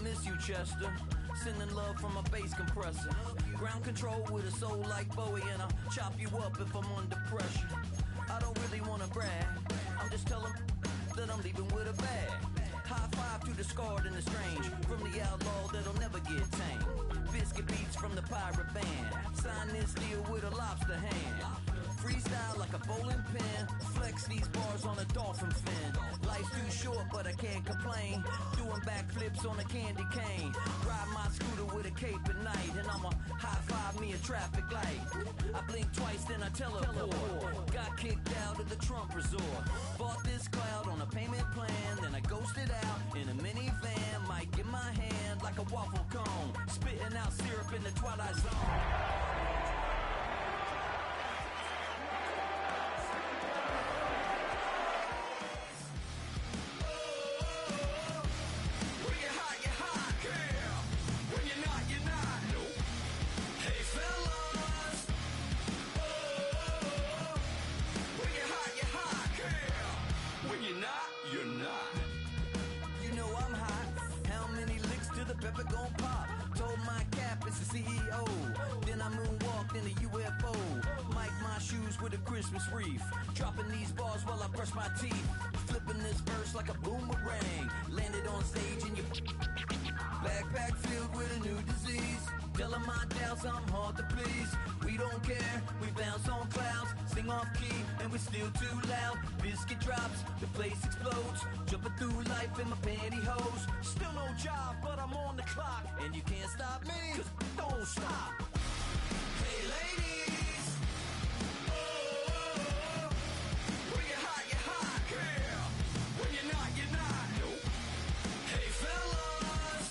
miss you, Chester. Sending love from a bass compressor. Ground control with a soul like Bowie, and I'll chop you up if I'm under pressure. I don't really wanna brag, I'm just telling that I'm leaving with a bag. High five to the scarred and the strange, from the outlaw that'll never get tamed. Biscuit beats from the pirate band, sign this deal with a lobster hand. Freestyle like a bowling pin, flex these bars on a dolphin fin. Life's too short but I can't complain, doing backflips on a candy cane. Ride my scooter with a cape at night, and I'ma high five me a traffic light. I blink twice then I teleport, got kicked out of the Trump resort. Bought this cloud on a payment plan, then I ghosted out in a minivan. Might get my hand like a waffle cone, spitting out syrup in the twilight zone. You're not. You know I'm hot. How many licks till the pepper gon' pop? Told my cap it's the CEO. Then I moonwalked in a UFO. Mic my shoes with a Christmas wreath. Dropping these bars while I brush my teeth. Flipping this verse like a boomerang. Landed on stage in your backpack filled with a new disease. Telling my doubts I'm hard to please. We don't care, we bounce on clouds. Sing off key and we're still too loud. Biscuit drops, the place explodes. Jumping through life in my pantyhose. Still no job, but I'm on the clock. And you can't stop me, cause don't stop. Hey ladies, oh, when you're hot, girl. When you're not, you're not. Nope. Hey fellas,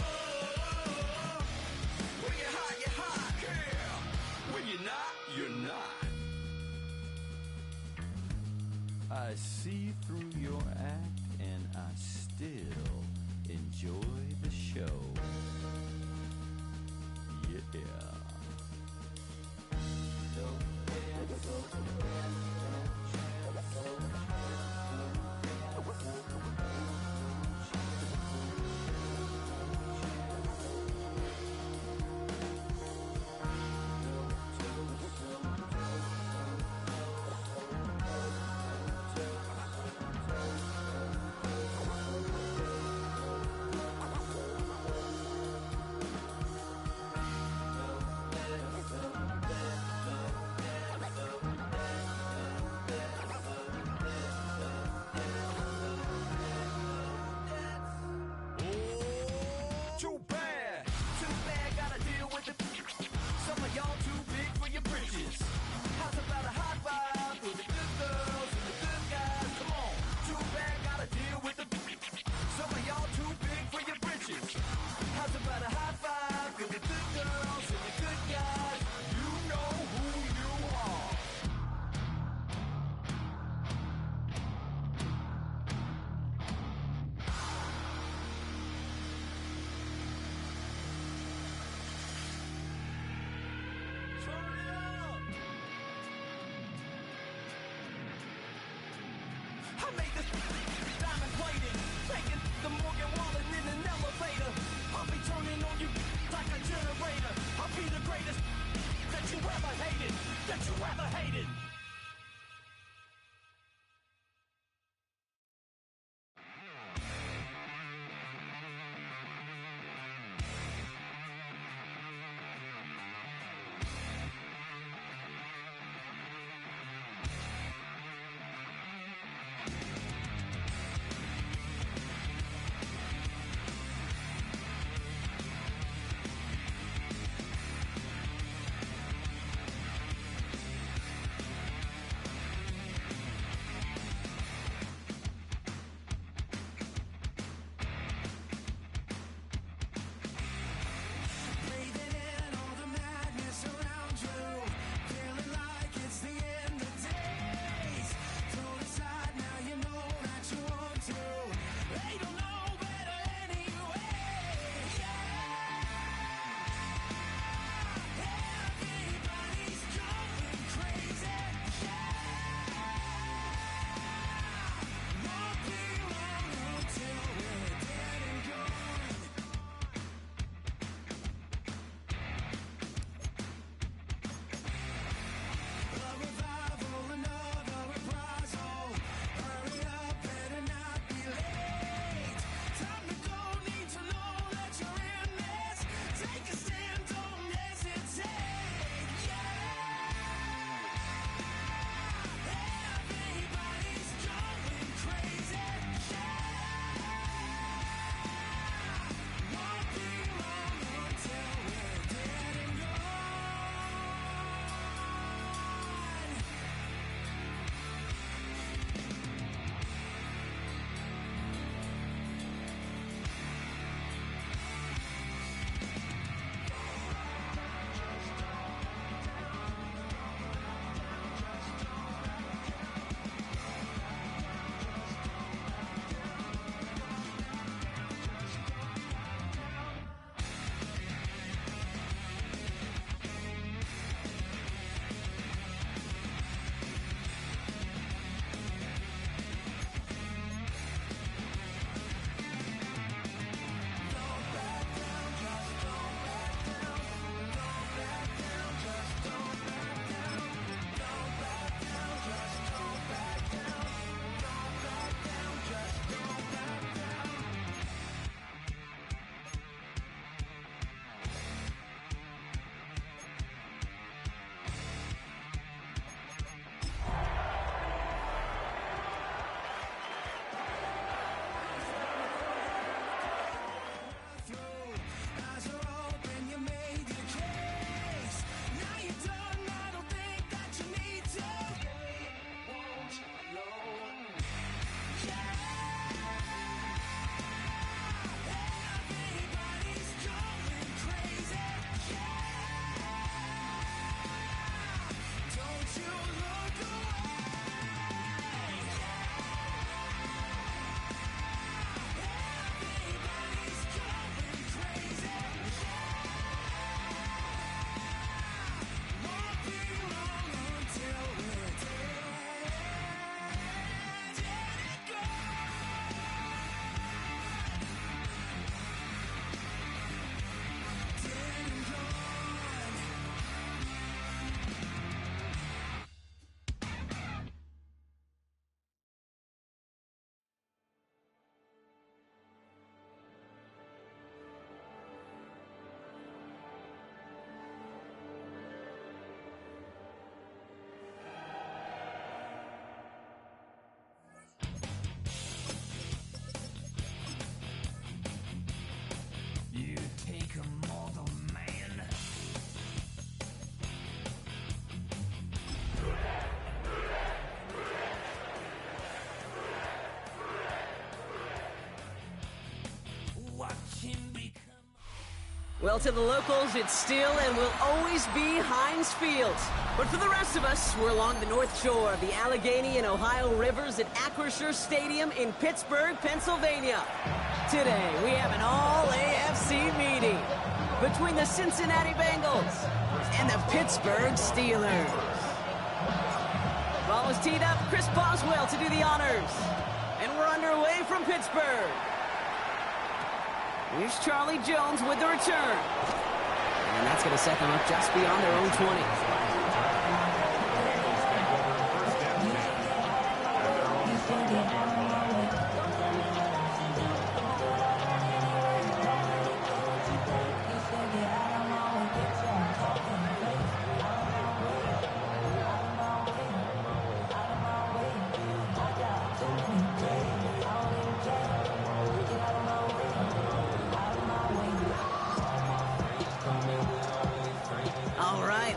oh, when you're hot, girl. When you're not, you're not. I see through your act and I still enjoy the show. Yeah. Well, to the locals, it's still and will always be Heinz Field. But for the rest of us, we're along the north shore of the Allegheny and Ohio rivers at Acrisure Stadium in Pittsburgh, Pennsylvania. Today, we have an all-AFC meeting between the Cincinnati Bengals and the Pittsburgh Steelers. Ball is teed up, Chris Boswell to do the honors. And we're underway from Pittsburgh. Here's Charlie Jones with the return. And that's going to set them up just beyond their own 20.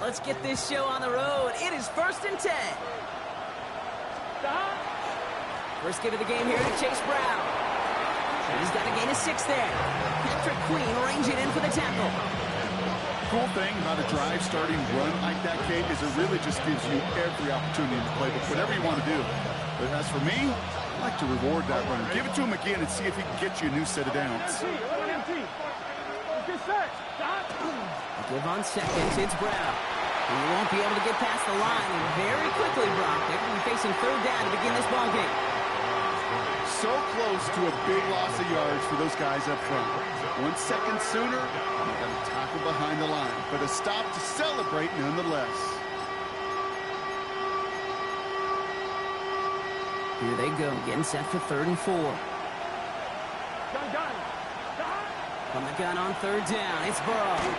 Let's get this show on the road. It is 1st and 10. First give of the game here to Chase Brown. He's got a gain of 6 there. Patrick Queen ranging in for the tackle. Cool thing about a drive starting run like that, Kate, is it really just gives you every opportunity to play whatever you want to do. But as for me, I like to reward that run. Give it to him again and see if he can get you a new set of downs. Give on seconds, it's Brown. And he won't be able to get past the line, and very quickly, Brock, they're going to be facing 3rd down to begin this ball game. So close to a big loss of yards for those guys up front. 1 second sooner, and they got to tackle behind the line, but a stop to celebrate nonetheless. Here they go, getting set for 3rd and 4. From the gun on 3rd down, it's Burrow.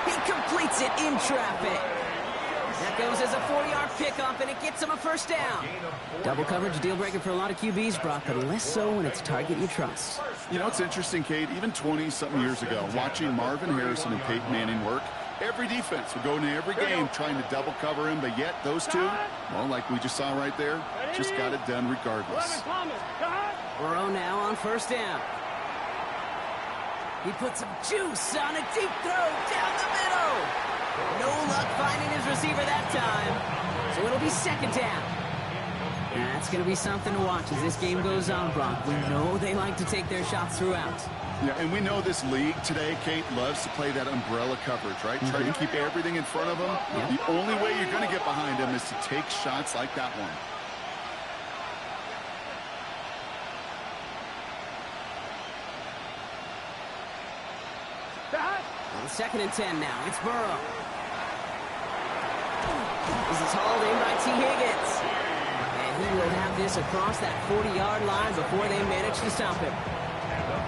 He completes it in traffic. That goes as a 4-yard pickup, and it gets him a 1st down. Double coverage, deal breaker for a lot of QBs, Brock, but less so when it's a target you trust. You know, it's interesting, Kate, even 20-something years ago, watching Marvin Harrison and Peyton Manning work, every defense would go into every game trying to double cover him, but yet those two, well, like we just saw right there, just got it done regardless. Burrow now on 1st down. He puts some juice on a deep throw down the middle. No luck finding his receiver that time. So it'll be 2nd down. That's going to be something to watch as this game goes on, Brock. We know they like to take their shots throughout. Yeah, and we know this league today, Kate, loves to play that umbrella coverage, right? Try to keep everything in front of them. The only way you're going to get behind them is to take shots like that one. On 2nd and 10 now, it's Burrow. This is hauled in by T. Higgins. And he will have this across that 40-yard line before they manage to stop him.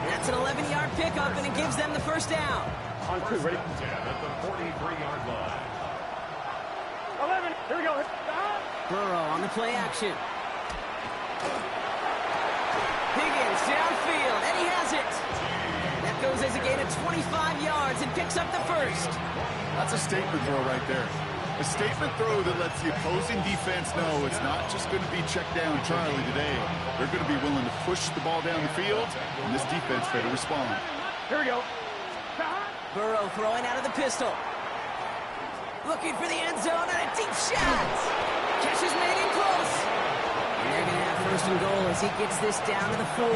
That's an 11-yard pickup, and it gives them the 1st down. On 2, ready? 10 at the 43-yard line. 11, here we go. Burrow on the play action. Higgins downfield, and he has it. That goes as a gain of 25 yards and picks up the 1st. That's a statement throw right there. A statement throw that lets the opposing defense know it's not just going to be check down Charlie today. They're going to be willing to push the ball down the field, and this defense better respond. Here we go. Burrow throwing out of the pistol. Looking for the end zone and a deep shot. Catch is made in close. And they're going to have 1st and goal as he gets this down to the 4.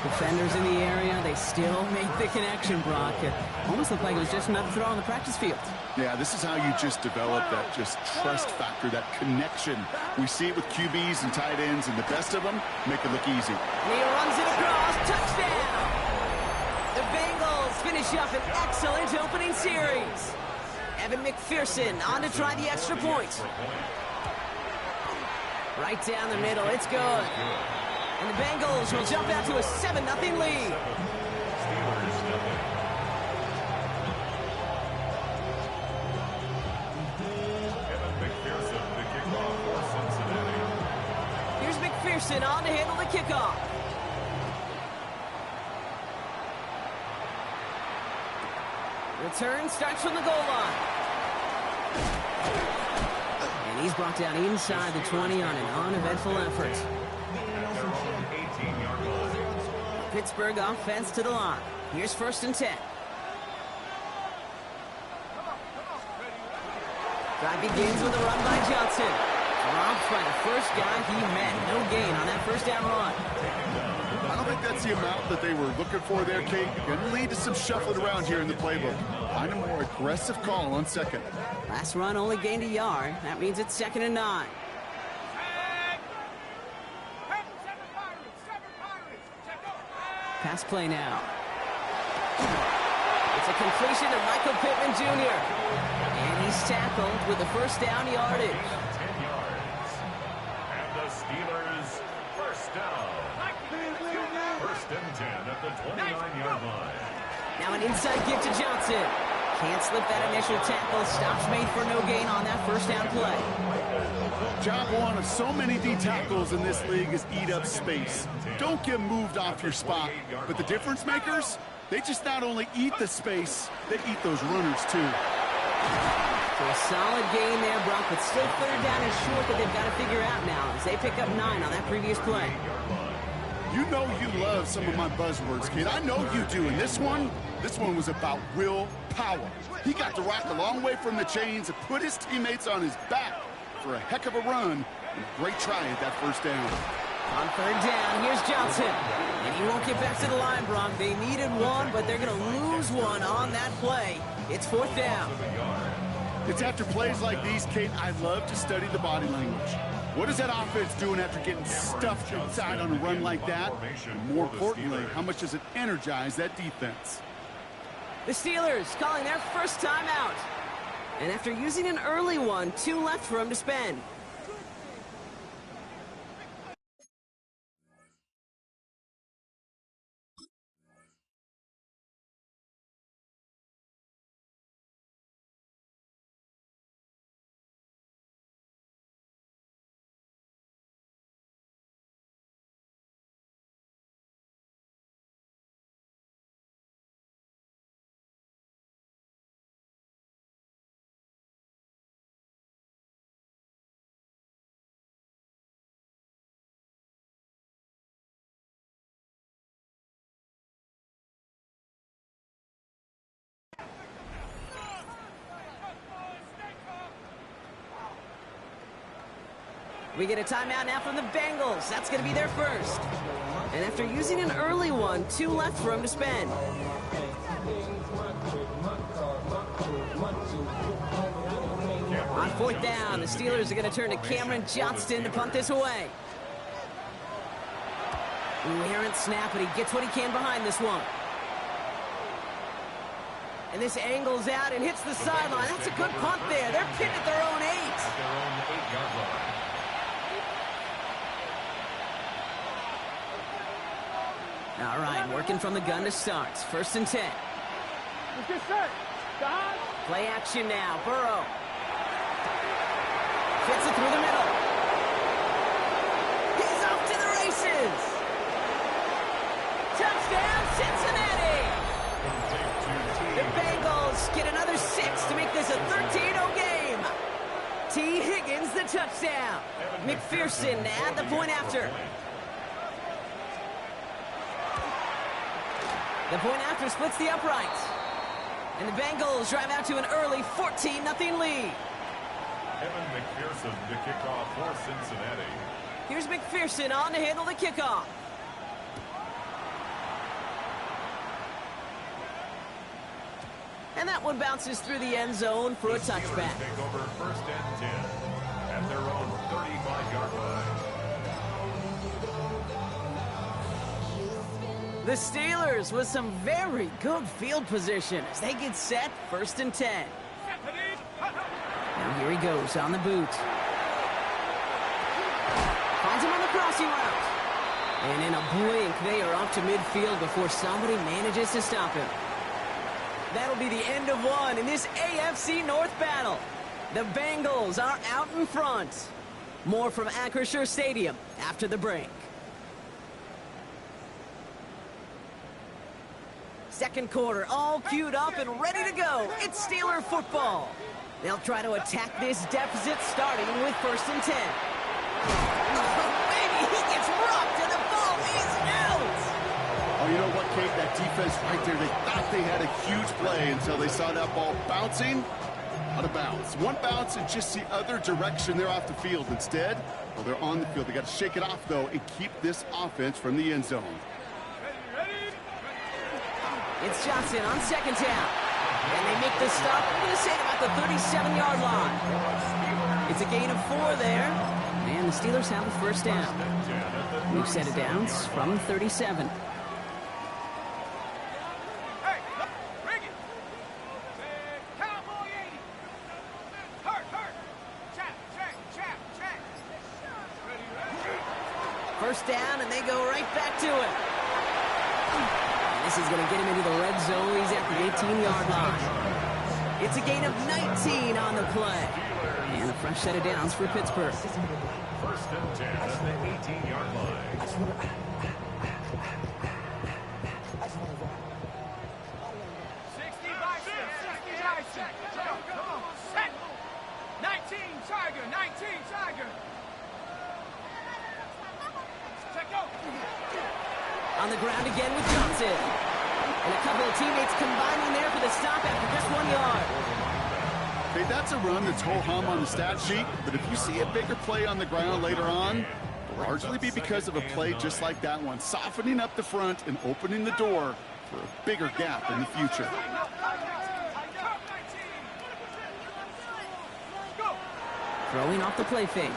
Defenders in the area, they still make the connection, Brock. It almost looked like it was just another throw on the practice field. Yeah, this is how you just develop that just trust factor, that connection. We see it with QBs and tight ends, and the best of them make it look easy. And he runs it across, touchdown! The Bengals finish up an excellent opening series. Evan McPherson on to try the extra point. Right down the middle, it's good. And the Bengals will jump out to a 7-0 lead. Here's McPherson on to handle the kickoff. Return starts from the goal line. And he's brought down inside the 20 on an uneventful effort. Pittsburgh offense to the line. Here's 1st and 10. Drive begins with a run by Johnson. Dropped by the first guy he met. No gain on that first down run. I don't think that's the amount that they were looking for there, Kate. Going to lead to some shuffling around here in the playbook. Find a more aggressive call on second. Last run only gained a yard. That means it's 2nd and 9. Pass play now. It's a completion to Michael Pittman Jr. And he's tackled with the first down yardage. 10 yards. And the Steelers first down. First and 10 at the 29-yard line. Now an inside give to Johnson. Can't slip that initial tackle. Stops made for no gain on that first down play. Job one of so many D tackles in this league is eat up space. Don't get moved off your spot. But the difference makers, they just not only eat the space, they eat those runners too. So a solid gain there, Brock, but still 3rd down and short that they've got to figure out now as they pick up 9 on that previous play. You know you love some of my buzzwords, kid. I know you do. And this one was about will power. He got to rock a long way from the chains and put his teammates on his back for a heck of a run and a great try at that first down. On 3rd down, here's Johnson. And he won't get back to the line, Brock. They needed one, but they're going to lose one on that play. It's 4th down. It's after plays like these, Kate, I love to study the body language. What is that offense doing after getting stuffed inside on a run like that? And more importantly, how much does it energize that defense? The Steelers calling their first timeout. And after using an early one, 2 left for him to spend. We get a timeout now from the Bengals. That's going to be their first. And after using an early one, 2 left for him to spend. On 4th down, the Steelers are going to turn to Cameron Johnston to punt this away. Errant snap, but he gets what he can behind this one. And this angles out and hits the sideline. That's a good punt there. They're pinned at their own 8. At their own 8-yard line. All right, working from the gun to start. 1st and 10. Play action now. Burrow. Fits it through the middle. He's off to the races. Touchdown, Cincinnati. The Bengals get another 6 to make this a 13-0 game. T. Higgins the touchdown. McPherson to add the point after. The point after splits the uprights. And the Bengals drive out to an early 14-0 lead. Evan McPherson to kick off for Cincinnati. Here's McPherson on to handle the kickoff. And that one bounces through the end zone for a touchback. Take over 1st and 10 at their own 35-yard line. The Steelers with some very good field position as they get set, 1st and 10. Now here he goes on the boot. Finds him on the crossing route. And in a blink, they are up to midfield before somebody manages to stop him. That'll be the end of one in this AFC North battle. The Bengals are out in front. More from Acrisure Stadium after the break. Second quarter, all queued up and ready to go. It's Steeler football. They'll try to attack this deficit starting with 1st and 10. Oh, baby, he gets rocked and the ball is out. Oh, you know what, Kate? That defense right there, they thought they had a huge play until they saw that ball bouncing Out of bounds. One bounce and just the other direction. They're off the field. Instead, well, they're on the field. They got to shake it off, though, and keep this offense from the end zone. It's Johnson on second down. And they make the stop. I'm going to say about the 37-yard line. It's a gain of 4 there. And the Steelers have the first down. New set of downs from 37. First down, and they go right back to it. And this is going to get him into the red zone. He's at the 18-yard line. It's a gain of 19 on the play. And a fresh set of downs for Pittsburgh. First and 10 at the 18-yard line. 19, Tiger. On the ground again with Johnson. And a couple of teammates combining there for the stop after just 1 yard. Okay, that's a run that's ho-hum on the stat sheet, but if you see a bigger play on the ground later on, it'll largely be because of a play just like that one, softening up the front and opening the door for a bigger gap in the future. Throwing off the play fake.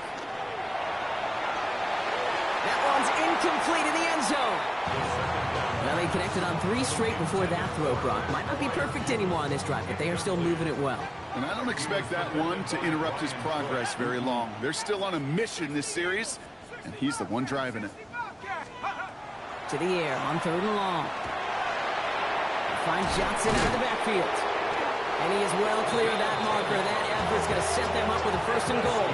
That one's incomplete in the end zone. Well, they connected on 3 straight before that throw, Brock. Might not be perfect anymore on this drive, but they are still moving it well. And I don't expect that one to interrupt his progress very long. They're still on a mission this series, and he's the one driving it. To the air on 3rd and long. Finds Johnson out of the backfield. And he is well clear of that marker. That effort's going to set them up with a 1st and goal.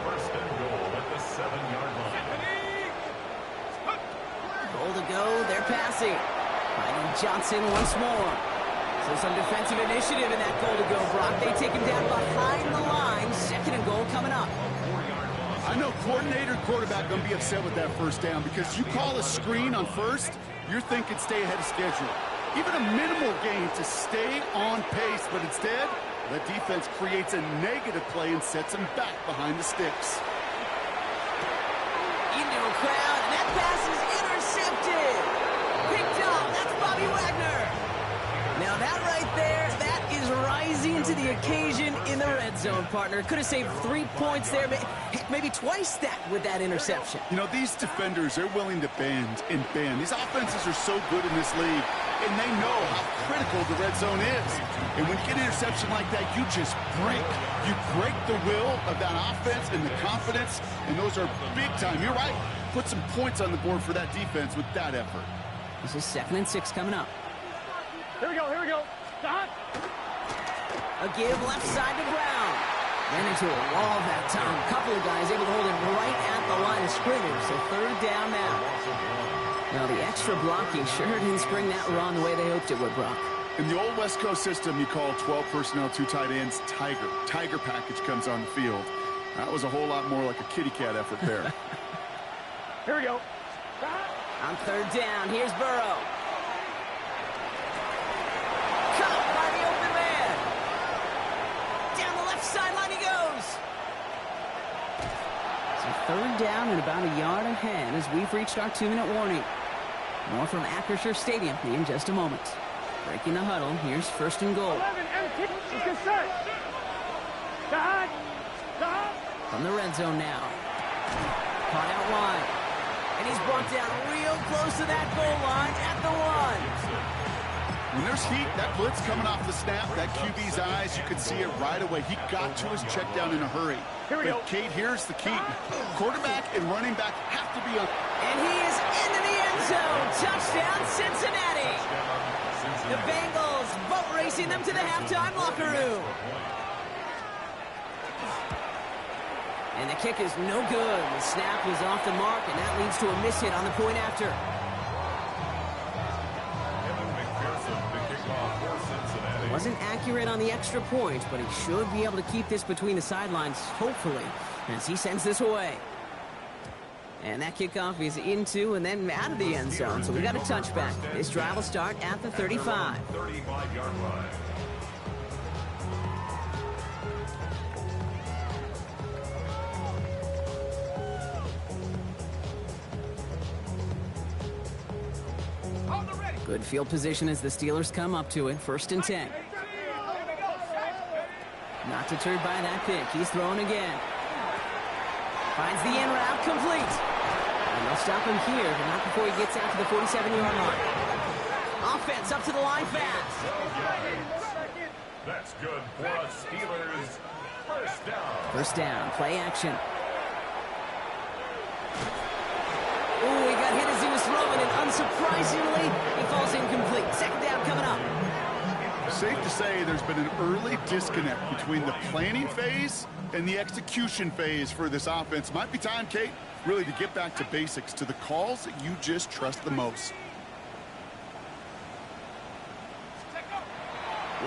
First and goal at the 7-yard line. Goal to go. They're passing. Finding Johnson once more. So some defensive initiative in that goal to go, Brock. They take him down behind the line. 2nd and goal coming up. I know coordinator and quarterback going to be upset with that first down because you call a screen on first, you're thinking stay ahead of schedule. Even a minimal gain to stay on pace, but instead, the defense creates a negative play and sets them back behind the sticks. Into a crowd, and that pass is intercepted. Picked up, that's Bobby Wagner. Now that right there, that is rising to the occasion in the red zone, partner. Could have saved 3 points there, maybe twice that with that interception. You know, these defenders, they're willing to bend and bend. These offenses are so good in this league, and they know how critical the red zone is. And when you get an interception like that, you just break. You break the will of that offense and the confidence, and those are big time. You're right. Put some points on the board for that defense with that effort. This is 2nd and 6 coming up. Here we go. Stop. A give left side to Brown. Ran into a wall that time. A couple of guys able to hold him right at the line of scrimmage. So 3rd down now. Now the extra blocking sure didn't spring that run the way they hoped it would, Brock. In the old West Coast system, you call 12 personnel, 2 tight ends, Tiger. Tiger package comes on the field. That was a whole lot more like a kitty cat effort there. Here we go. On 3rd down, here's Burrow. Caught by the open man. Down the left sideline he goes. So 3rd down and about a yard ahead as we've reached our 2-minute warning. More from Acrisure Stadium in just a moment. Breaking the huddle, here's 1st and goal. 11, empty. Let's get set. From the red zone now. Caught out wide. And he's brought down real close to that goal line at the 1. When there's heat, that blitz coming off the snap, that QB's eyes, you could see it right away. He got to his check down in a hurry. Here we go. Kate, here's the key. Quarterback and running back have to be on. And he is into the end zone. Touchdown, Cincinnati. The Bengals boat racing them to the halftime locker room. And the kick is no good. The snap was off the mark, and that leads to a miss hit on the point after. Wasn't accurate on the extra point, but he should be able to keep this between the sidelines, hopefully, as he sends this away. And that kickoff is into and then out of the end zone. So we got a touchback. This drive will start at the 35. 35-yard line. Good field position as the Steelers come up to it. 1st and 10. Not deterred by that pick. He's throwing again. Finds the in route, complete. And they'll stop him here, but not before he gets out to the 47-yard line. Offense up to the line fast. That's good for a Steelers first down. First down, play action. Ooh, he got hit as he was throwing, and unsurprisingly, he falls incomplete. 2nd down coming up. Safe to say there's been an early disconnect between the planning phase and the execution phase for this offense. Might be time, Kate, really to get back to basics, to the calls that you just trust the most.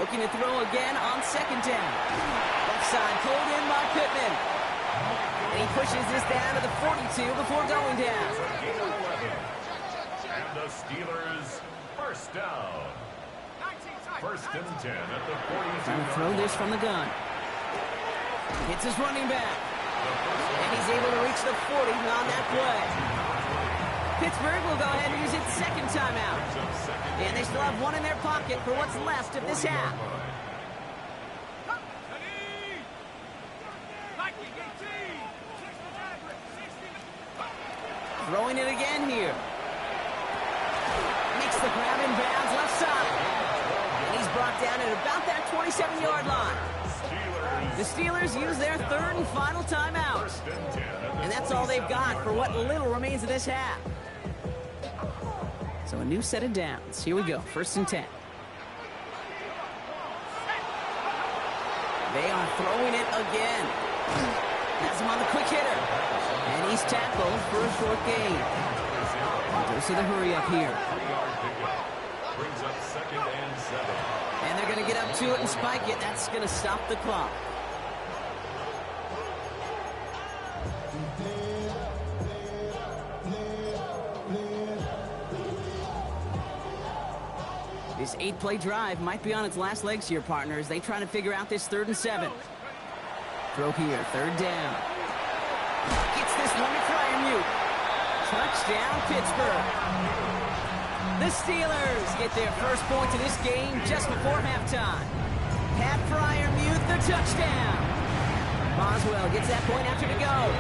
Looking to throw again on 2nd down. Left side pulled in by Pittman. And he pushes this down to the 42 before going down. And the Steelers first down. 1st and 10 at the 42. Trying to throw this from the gun. Hits his running back. And he's able to reach the 40 on that play. Pittsburgh will go ahead and use its 2nd timeout. And they still have one in their pocket for what's left of this half. Throwing it again here. Makes the grab in bounds left side. And he's brought down at about that 27-yard line. The Steelers use their 3rd and final timeout. And that's all they've got for what little remains of this half. So a new set of downs. Here we go. 1st and 10. They are throwing it again. Has him on the quick hitter. And he's tackled for a short gain. Goes to the hurry up here. Brings up 2nd and 7. And they're going to get up to it and spike it. That's going to stop the clock. This 8-play drive might be on its last legs here, partners. They try to figure out this 3rd and 7. Throw here, 3rd down. Gets this one to Fryermuth. Touchdown, Pittsburgh. The Steelers get their first points of this game just before halftime. Pat Fryermuth, the touchdown. Boswell gets that point after to go.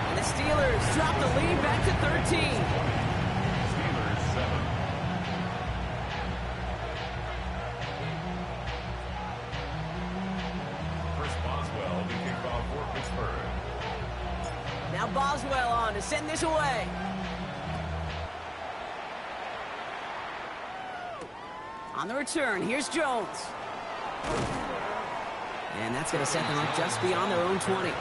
And the Steelers drop the lead back to 13. Steelers 7. Boswell, the kickoff for Pittsburgh. Now Boswell on to send this away. On the return, here's Jones. And that's going to set them up just beyond their own 20. The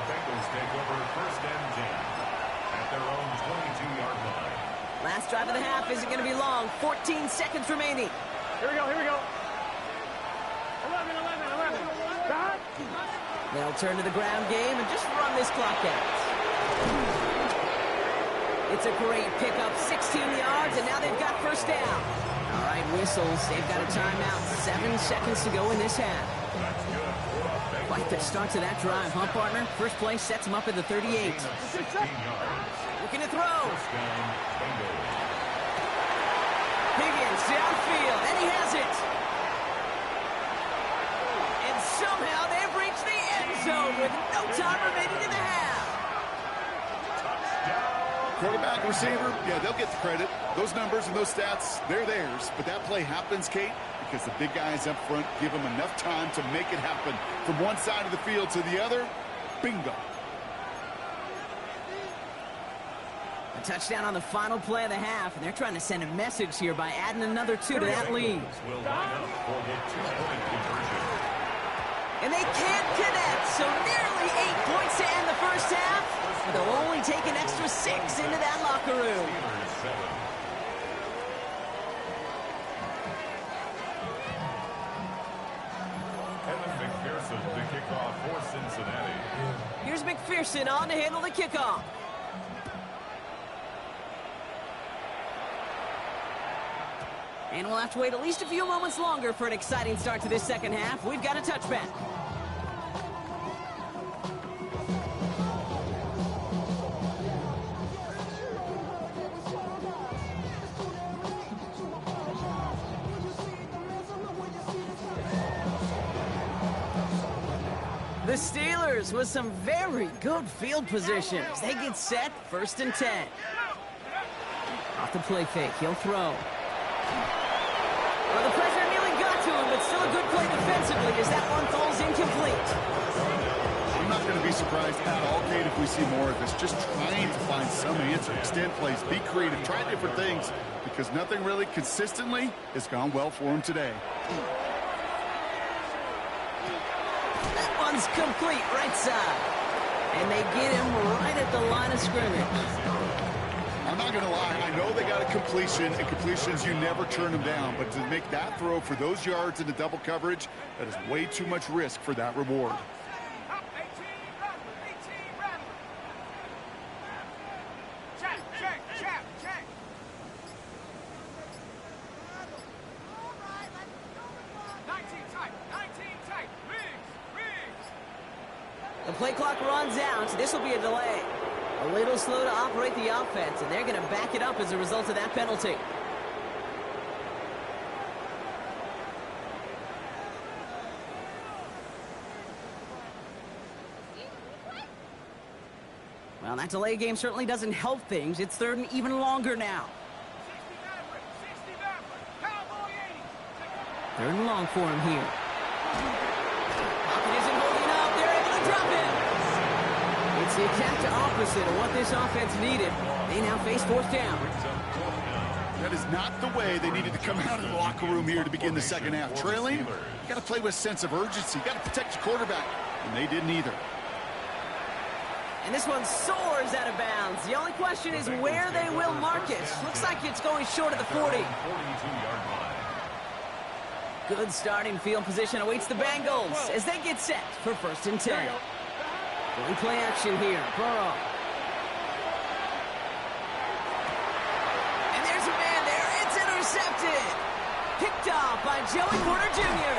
Bengals take over 1st and 10 at their own 22-yard line. Last drive of the half isn't going to be long. 14 seconds remaining. Here we go, here we go. 11. Stop. They'll turn to the ground game and just run this clock out. It's a great pickup, 16 yards, and now they've got 1st down. All right, whistles. They've got a timeout. 7 seconds to go in this half. Quite the start to that drive, huh, partner? First play sets him up at the 38. Looking to throw. Higgins downfield, and he has it. And somehow they've reached the end zone with no time remaining in the half. Quarterback, receiver, yeah, they'll get the credit. Those numbers and those stats, they're theirs. But that play happens, Kate, because the big guys up front give them enough time to make it happen. From one side of the field to the other, bingo. A touchdown on the final play of the half, and they're trying to send a message here by adding another 2 to that lead. And they can't connect, so nearly 8 points to end the first half. But they'll only take an extra 6 into that locker room. McPherson, the kickoff for Cincinnati. Here's McPherson on to handle the kickoff. And we'll have to wait at least a few moments longer for an exciting start to this second half. We've got a touchback. The Steelers with some very good field positions. They get set, 1st and 10. Off the play fake, he'll throw. Well, the pressure nearly got to him, but still a good play defensively as that one falls incomplete. I'm not going to be surprised at all, Kate, if we see more of this. Just trying to find some answer, extend plays, be creative, try different things, because nothing really consistently has gone well for him today. That one's complete, right side. And they get him right at the line of scrimmage. I'm not going to lie, I know they got a completion, and completions, you never turn them down. But to make that throw for those yards into double coverage, that is way too much risk for that reward. The play clock runs out. This will be a delay. A little slow to operate the offense, and they're going to back it up as a result of that penalty. Well, that delay game certainly doesn't help things. It's 3rd and even longer now. 3rd and long for him here. Pocket isn't holding up. They're able to drop it. It's the exact opposite of what this offense needed. They now face 4th down. That is not the way they needed to come out of the locker room here to begin the second half. Trailing, you got to play with a sense of urgency. You got to protect your quarterback, and they didn't either. And this one soars out of bounds. The only question is where they will mark it. Looks like it's going short of the 40. Good starting field position awaits the Bengals as they get set for 1st and 10. Going play action here. Burrow. And there's a man there. It's intercepted. Picked off by Joey Porter Jr.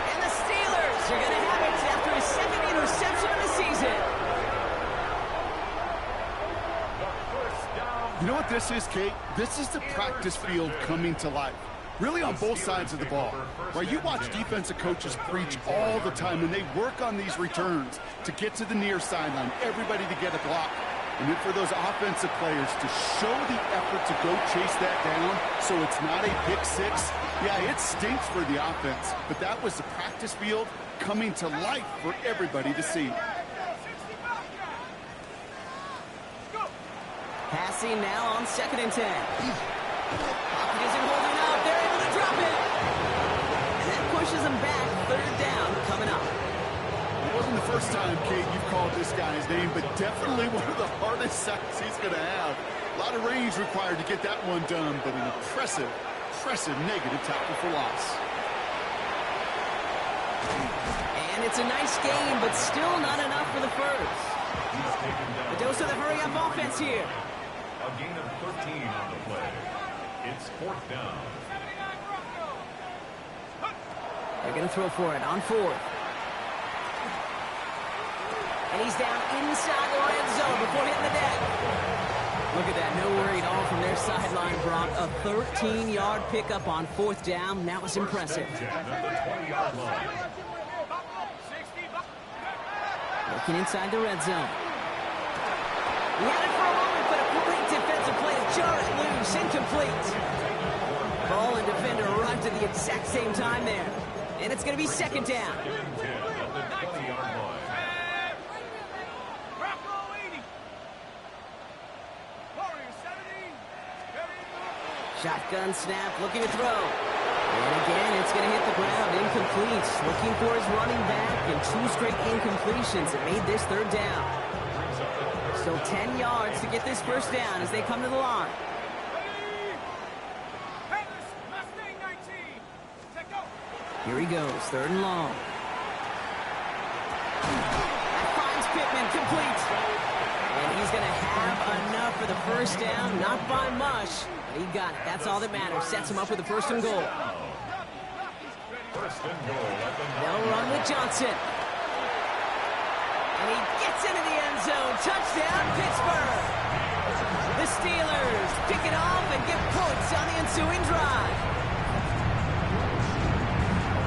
And the Steelers are going to have it after his 2nd interception of the season. You know what this is, Kate? This is the practice field coming to life. Really on both sides of the ball. Right, you watch defensive coaches preach all the time, and they work on these returns to get to the near sideline, everybody to get a block. And then for those offensive players to show the effort to go chase that down so it's not a pick six. Yeah, it stinks for the offense, but that was the practice field coming to life for everybody to see. Passing now on 2nd and 10. Pocket isn't holding up. They're able to drop it. And that pushes them back. 3rd down coming up. It wasn't the first time, Kate, you've called this guy's name, but definitely one of the hardest sacks he's going to have. A lot of range required to get that one done, but an impressive negative tackle for loss. And it's a nice game, but still not enough for the first. The dose of the hurry-up offense here. A gain of 13 on the play. It's 4th down. They're going to throw for it on 4th. And he's down inside the red zone before hitting the deck. Look at that. No worry at all from their sideline, Brock. A 13-yard pickup on 4th down. That was impressive. Looking inside the red zone. He had it for a moment, but a great defensive play to jar it loose. Incomplete. Ball and defender arrived at the exact same time there. And it's going to be 2nd down. Shotgun snap, looking to throw. And again, it's going to hit the ground. Incomplete. Looking for his running back, and 2 straight incompletions that made this 3rd down. Still 10 yards to get this 1st down as they come to the line. Here he goes, 3rd and long. That finds Pittman, complete. And he's going to have enough for the first down. Not by much, but he got it. That's all that matters. Sets him up with a first and goal. First and goal at the They'll run with Johnson. And he gets into the end zone. Touchdown, Pittsburgh. The Steelers pick it off and get points on the ensuing drive.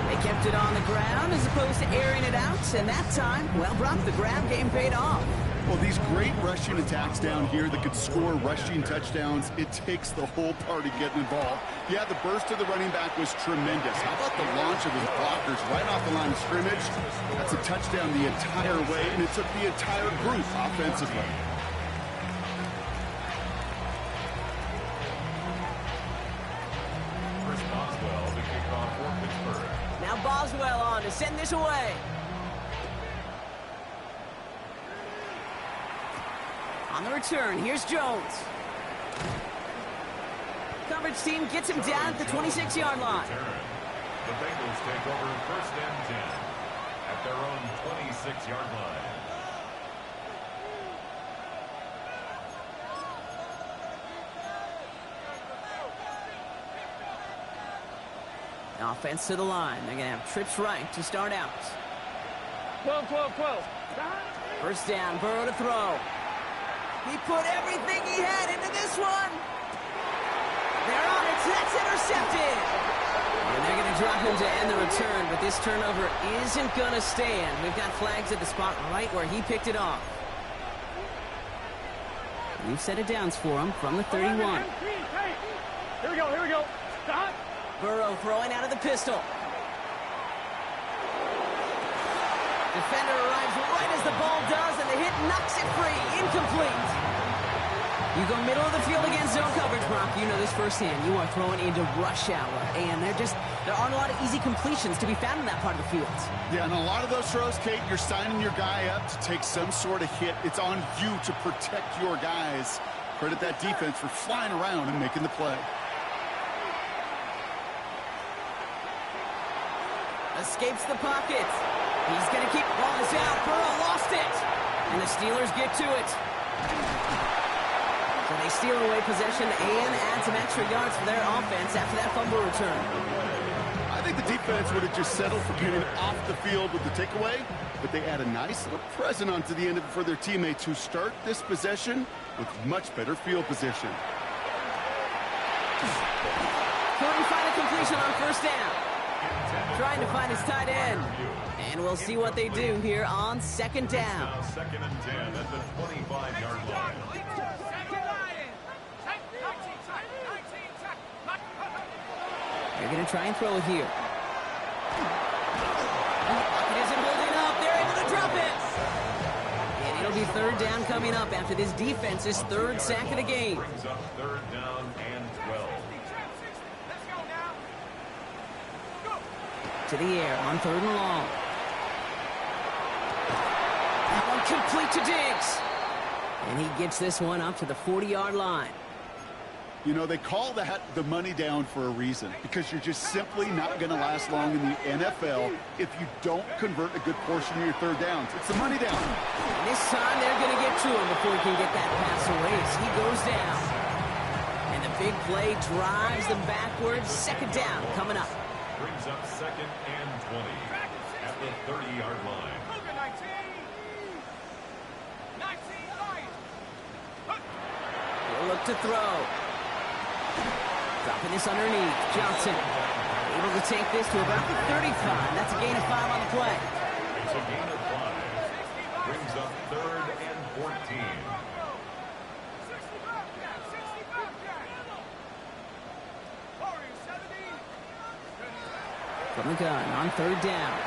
They kept it on the ground as opposed to airing it out. And that time, well, Brock, the grab game paid off. Well, these great rushing attacks down here that could score rushing touchdowns, it takes the whole party getting involved. Yeah, the burst of the running back was tremendous. How about the launch of his blockers right off the line of scrimmage? That's a touchdown the entire way, and it took the entire group offensively. Chris Boswell to kick off for Pittsburgh. Now Boswell on to send this away. On the return, here's Jones. Coverage team gets him down at the 26-yard line. The Bengals take over first and 10 at their own 26-yard line. Offense to the line. They're going to have trips right to start out. 12, 12, 12. First down, Burrow to throw. He put everything he had into this one. They're on it. That's intercepted. And they're going to drop him to end the return, but this turnover isn't going to stand. We've got flags at the spot right where he picked it off. New set of downs for him from the 31. Here we go, here we go. Stop. Burrow throwing out of the pistol. Defender arrives right as the ball does, and the hit knocks it free. Incomplete. You go middle of the field against zone coverage, Brock. You know this firsthand. You are throwing into rush hour, and there aren't a lot of easy completions to be found in that part of the field. Yeah, and a lot of those throws, Kate, you're signing your guy up to take some sort of hit. It's on you to protect your guys. Credit that defense for flying around and making the play. Escapes the pocket. He's going to keep ball is out. Burrow lost it. And the Steelers get to it. So they steal away possession and add some extra yards for their offense after that fumble return. I think the defense would have just settled for getting off the field with the takeaway, but they add a nice little present onto the end of it for their teammates who start this possession with much better field position. Couldn't find a completion on first down. Trying to find his tight end. And we'll see what they do here on second down. Now second and 10 at the 25-yard line. They're going to try and throw it here. It isn't holding up. They're able to drop it. And it'll be third down coming up after this defense's third sack of the game. Brings up third down and 12. To the air on third and long. That one complete to Diggs. And he gets this one up to the 40-yard line. You know, they call that the money down for a reason, because you're just simply not going to last long in the NFL if you don't convert a good portion of your third downs. It's the money down. And this time they're going to get to him before he can get that pass away as he goes down. And the big play drives them backwards. Second down coming up. Brings up second and 20 at the 30-yard line. He'll look to throw. Dropping this underneath. Johnson able to take this to about the 35. That's a gain of 5 on the play. It's a gain of 5. Brings up third and 14. From the gun on third down.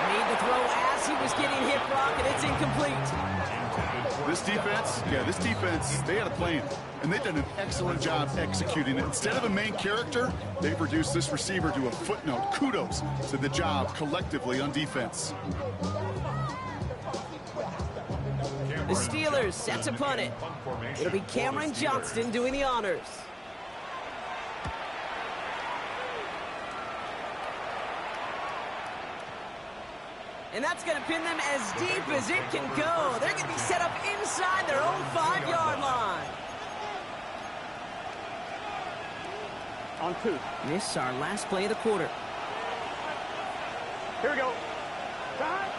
Made the throw as he was getting hit, Brock, and it's incomplete. This defense, they had a plan, and they've done an excellent job executing it. Instead of a main character, they've reduced this receiver to a footnote. Kudos to the job collectively on defense. The Steelers set to punt it. It'll be Cameron Johnston doing the honors. And that's going to pin them as deep as it can go. They're going to be set up inside their own 5-yard line. On 2. This is our last play of the quarter. Here we go. Time.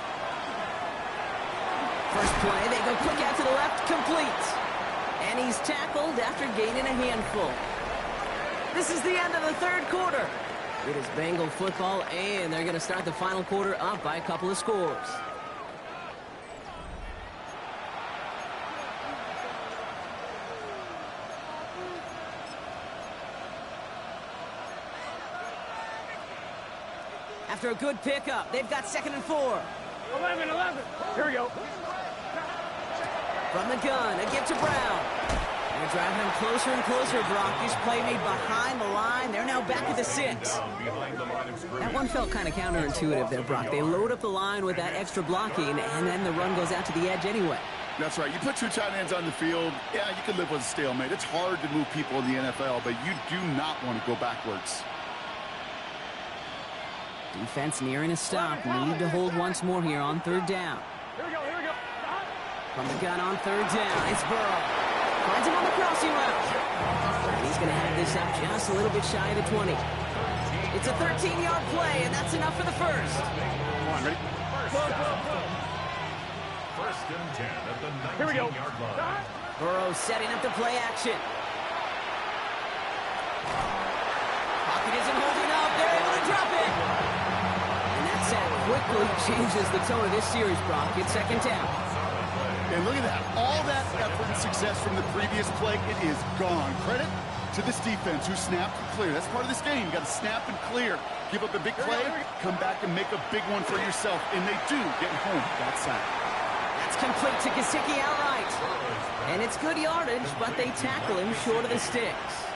First play, they go quick out to the left, complete. And he's tackled after gaining a handful. This is the end of the third quarter. It is Bengal football, and they're going to start the final quarter up by a couple of scores. After a good pickup, they've got 2nd and 4. 11. Here we go. From the gun, a give to Brown. They're driving him closer and closer, Brock. This play made behind the line. They're now back at the 6. That one felt kind of counterintuitive there, Brock. They load up the line with that extra blocking, and then the run goes out to the edge anyway. That's right. You put 2 tight ends on the field, yeah, you can live with a stalemate. It's hard to move people in the NFL, but you do not want to go backwards. Defense nearing a stop. Need to hold once more here on 3rd down. Here we go. From the gun on 3rd down, it's Burrow. Finds him on the crossing route. And he's going to have this up just a little bit shy of the 20. It's a 13-yard play, and that's enough for the first. Come on, ready? First and 10 at the 19-yard Here we go. line. Burrow setting up the play action. Pocket isn't holding up. They're able to drop it. And that sack quickly changes the tone of this series, Brock. It's 2nd down. And look at that. All that effort and success from the previous play, it is gone. Credit to this defense who snapped and cleared. That's part of this game. You got to snap and clear. Give up a big play, come back and make a big one for yourself. And they do get home that sack. That's complete to Gesicki outright. And it's good yardage, but they tackle him short of the sticks.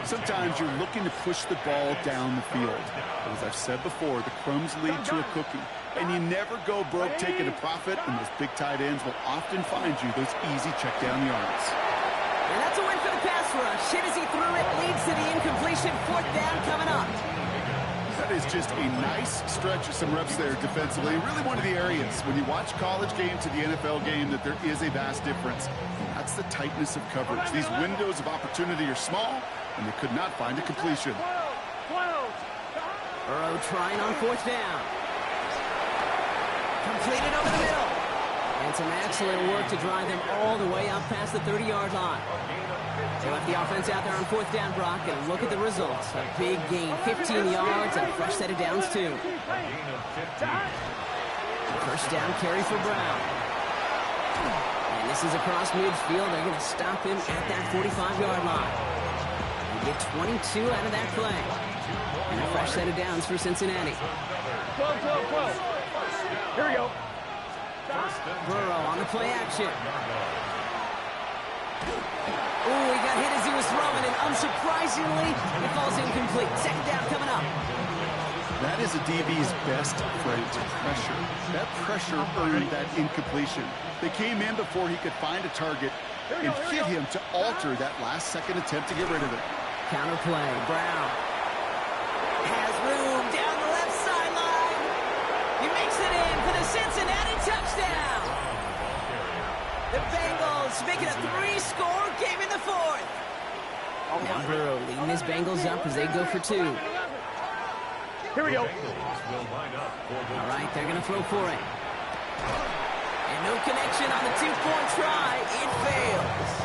Sometimes you're looking to push the ball down the field. But as I've said before, the crumbs lead to a cookie. And you never go broke taking a profit, and those big tight ends will often find you those easy check down yards. And that's a win for the pass rush. Hit as he threw it, leads to the incompletion. 4th down coming up. That is just a nice stretch of some reps there defensively. Really one of the areas when you watch college game to the NFL game that there is a vast difference. That's the tightness of coverage. These windows of opportunity are small, and they could not find a completion. Burrow trying on 4th down. Completed over the middle. And some excellent work to drive them all the way up past the 30-yard line. They left the offense out there on 4th down, Brock, and look at the results. A big gain, 15 yards, and a fresh set of downs, too. First down carry for Brown. And this is across midfield. They're going to stop him at that 45-yard line. They get 22 out of that play. And a fresh set of downs for Cincinnati. 12. Here we go. Burrow on the play action. Ooh, he got hit as he was throwing, and unsurprisingly, it falls incomplete. 2nd down coming up. That is a DB's best friend, pressure. That pressure earned that incompletion. They came in before he could find a target and hit him to alter that last-second attempt to get rid of it. Counterplay. Brown has room down the left sideline. He makes it in for the Cincinnati touchdown. The Bengals making a 3-score game in the 4th. Now Burrow leading his Bengals up as they go for 2. Here we go. All right, they're going to throw for it. And no connection on the 2-point try. It fails.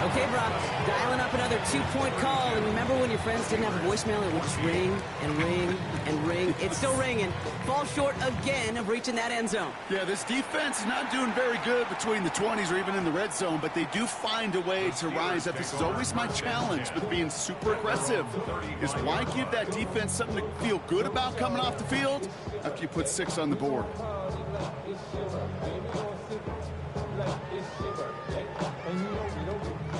Okay, Brock, dialing up another 2-point call. And remember when your friends didn't have a voicemail, it would just ring and ring and ring. It's still ringing. Fall short again of reaching that end zone. Yeah, this defense is not doing very good between the 20s or even in the red zone, but they do find a way to rise up. This is always my challenge with being super aggressive, is why give that defense something to feel good about coming off the field after you put 6 on the board.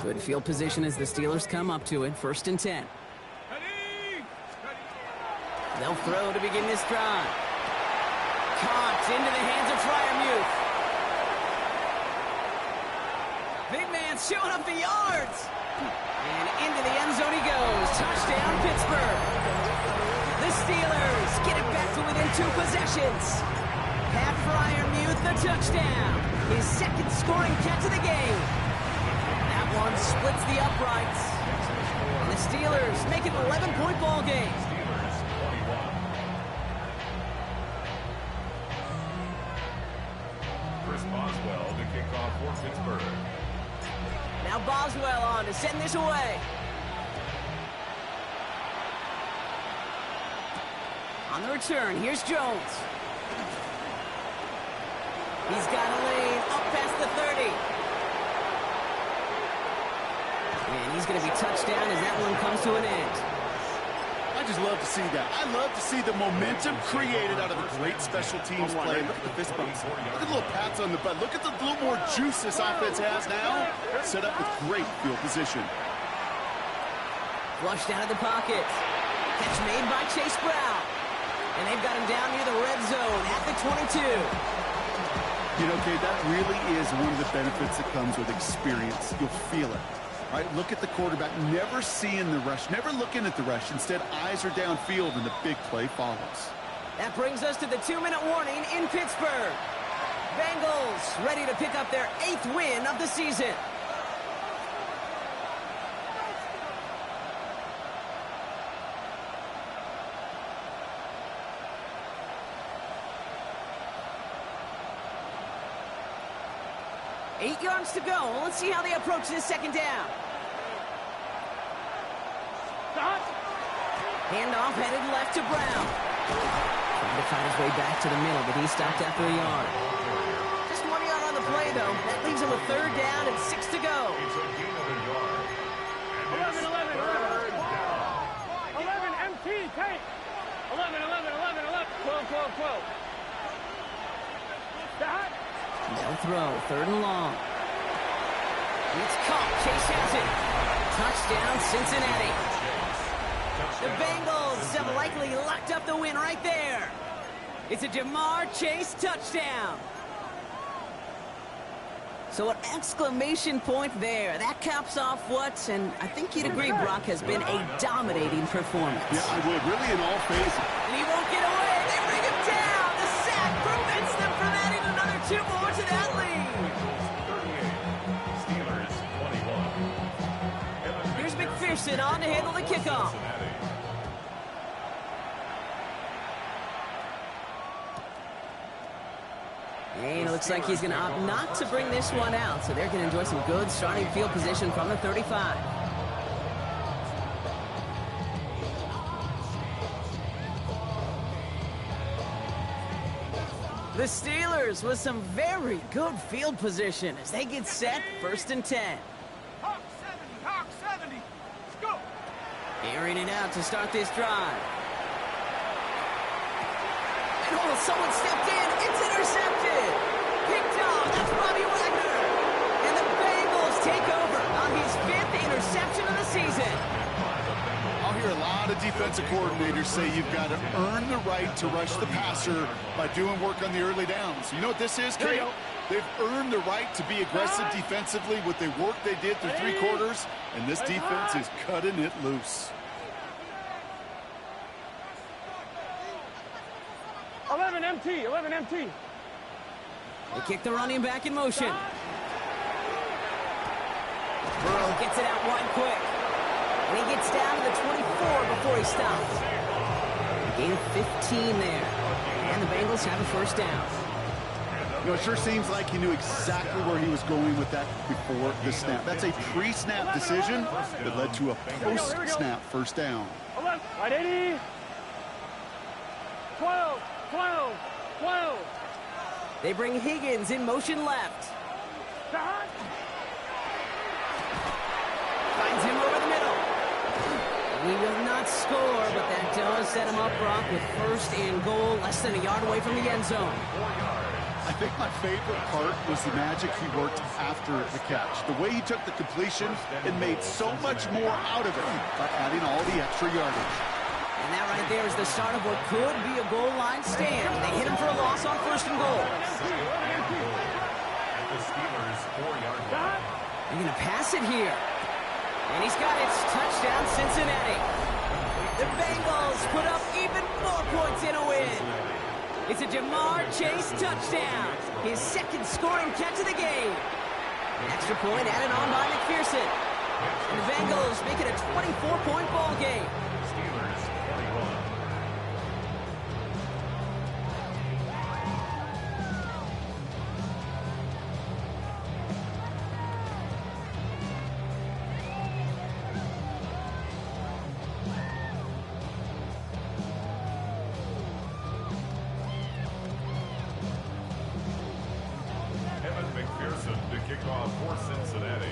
Good field position as the Steelers come up to it. 1st and 10. They'll throw to begin this drive. Caught into the hands of Freiermuth. Big man showing up the yards. And into the end zone he goes. Touchdown, Pittsburgh. The Steelers get it back to within 2 possessions. Pat Fryermuth, the touchdown. His second scoring catch of the game. That one splits the uprights. And the Steelers make it an 11-point ball game. Steelers 21. Chris Boswell to kick off for Pittsburgh. Now Boswell on to send this away. On the return, here's Jones. He's got a lane up past the 30. And he's going to be touched down as that one comes to an end. I just love to see that. I love to see the momentum created out of a great special teams play. Look at the fist bumps. Look at the little pats on the butt. Look at the little more juice this offense has now. Set up with great field position. Flushed out of the pocket. Catch made by Chase Brown. And they've got him down near the red zone at the 22. You know, Kate, that really is one of the benefits that comes with experience. You'll feel it. All right, look at the quarterback, never seeing the rush, never looking at the rush. Instead, eyes are downfield, and the big play follows. That brings us to the 2-minute warning in Pittsburgh. Bengals ready to pick up their 8th win of the season. Eight yards to go. Let's see how they approach this second down. Handoff headed left to Brown. Trying to find his way back to the middle, but he stopped after a yard. Just 1 yard on the play, though. That leaves him with 3rd down and 6 to go. It's a gain of a yard. 11, 11, 11. 11, MT, take. 11, 11, 11, 11. 12, 12, 12. That. No throw, 3rd and long. It's caught. Chase has it. Touchdown, Cincinnati. The Bengals have likely locked up the win right there. It's a Jamar Chase touchdown. So an exclamation point there. That caps off what, and I think you'd agree, Brock, has been a dominating performance. Yeah, I would. Really in all phases. And he won't get away. They bring him down. The sack prevents them from adding another 2 more to that lead. 38. Steelers 21. Here's McPherson on to handle the kickoff. And it looks like he's going to opt not to bring this one out, so they're going to enjoy some good starting field position from the 35. The Steelers with some very good field position as they get set 1st and 10. Hawk 70, Hawk 70. Let's go. Airing it out to start this drive. And oh, someone stepped in. It's intercepted. Picked off. That's Bobby Wagner. And the Bengals take over on his 5th interception of the season. I'll hear a lot of defensive coordinators say you've got to earn the right to rush the passer by doing work on the early downs. You know what this is, Kate? They've earned the right to be aggressive defensively with the work they did through 3 quarters, and this defense is cutting it loose. 11 MT, 11 MT. They kick the running back in motion. Burrow gets it out wide quick. And he gets down to the 24 before he stops. A gain of 15 there. And the Bengals have a 1st down. You know, it sure seems like he knew exactly where he was going with that before the snap. That's a pre-snap decision that led to a post-snap 1st down. 11, right 80. 12, 12, 12. They bring Higgins in motion left. Stop. Finds him over the middle. He will not score, but that does set him up, Brock, with 1st and goal, less than a yard away from the end zone. I think my favorite part was the magic he worked after the catch. The way he took the completion and made so much more out of it by adding all the extra yardage. And that right there is the start of what could be a goal line stand. They hit him for a loss on 1st and goal. The Steelers 4-yard line. They're going to pass it here. And he's got it. Touchdown, Cincinnati. The Bengals put up even more points in a win. It's a Jamar Chase touchdown. His second scoring catch of the game. Extra point added on by McPherson. And the Bengals make it a 24-point ball game. Steelers 21. McPherson to kick off for Cincinnati.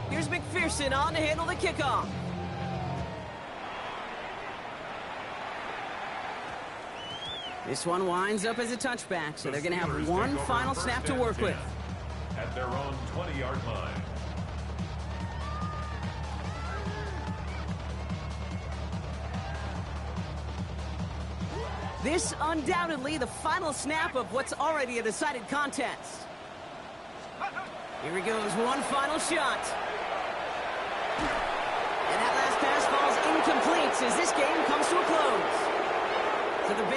Here's McPherson on to handle the kickoff. This one winds up as a touchback, so they're going to have one final snap to work with. At their own 20-yard line. This undoubtedly the final snap of what's already a decided contest. Here he goes, one final shot. And that last pass falls incomplete as this game comes to a close. So the Bengals